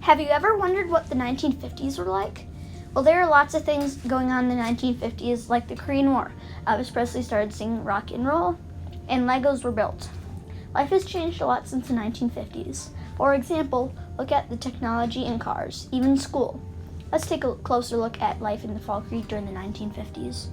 Have you ever wondered what the 1950s were like? Well, there are lots of things going on in the 1950s, like the Korean War. Elvis Presley started singing rock and roll, and Legos were built. Life has changed a lot since the 1950s. For example, look at the technology in cars, even school. Let's take a closer look at life in the Fall Creek during the 1950s.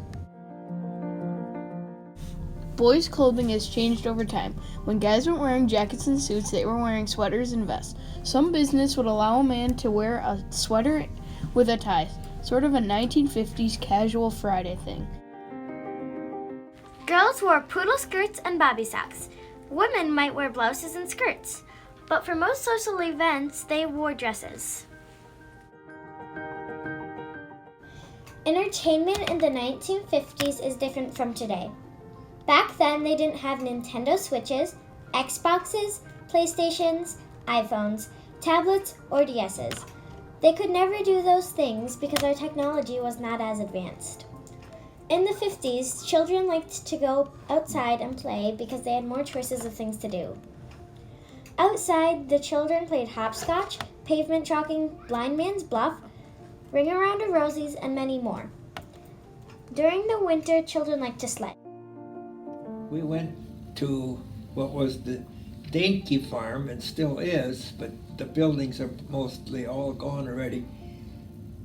Boys' clothing has changed over time. When guys weren't wearing jackets and suits, they were wearing sweaters and vests. Some business would allow a man to wear a sweater with a tie, sort of a 1950s casual Friday thing. Girls wore poodle skirts and bobby socks. Women might wear blouses and skirts, but for most social events, they wore dresses. Entertainment in the 1950s is different from today. Back then, they didn't have Nintendo Switches, Xboxes, PlayStations, iPhones, tablets, or DSs. They could never do those things because our technology was not as advanced. In the 50s, children liked to go outside and play because they had more choices of things to do. Outside, the children played hopscotch, pavement chalking, blind man's bluff, ring around a rosies, and many more. During the winter, children liked to sled. We went to what was the Dainty Farm, and still is, but the buildings are mostly all gone already.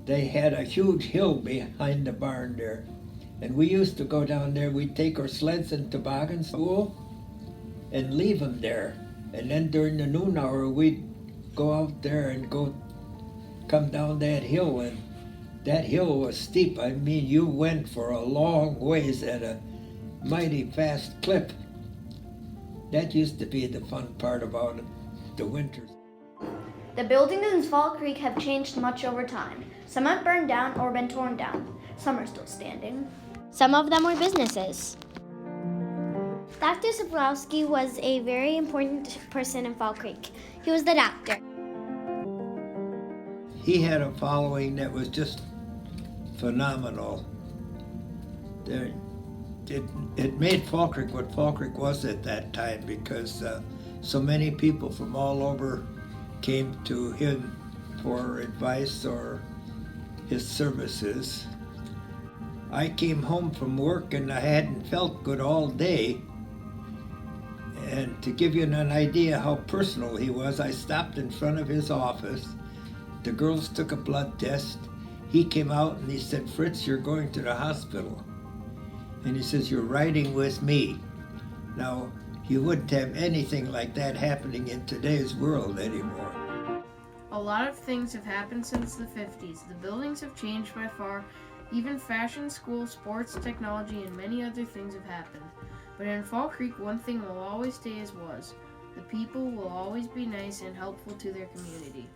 They had a huge hill behind the barn there, and we used to go down there. We'd take our sleds and toboggans to school and leave them there, and then during the noon hour we'd go out there and come down that hill, and that hill was steep. I mean, you went for a long ways at a mighty fast clip. That used to be the fun part about it, the winters. The buildings in Fall Creek have changed much over time. Some have burned down or been torn down. Some are still standing. Some of them were businesses. Dr. Zabrowski was a very important person in Fall Creek. He was the doctor. He had a following that was just phenomenal. It made Fall Creek what Fall Creek was at that time, because so many people from all over came to him for advice or his services. I came home from work and I hadn't felt good all day. And to give you an idea how personal he was, I stopped in front of his office. The girls took a blood test. He came out and he said, "Fritz, you're going to the hospital." And he says, "You're riding with me." Now, you wouldn't have anything like that happening in today's world anymore. A lot of things have happened since the 50s. The buildings have changed by far. Even fashion, school, sports, technology, and many other things have happened. But in Fall Creek, one thing will always stay as was. The people will always be nice and helpful to their community.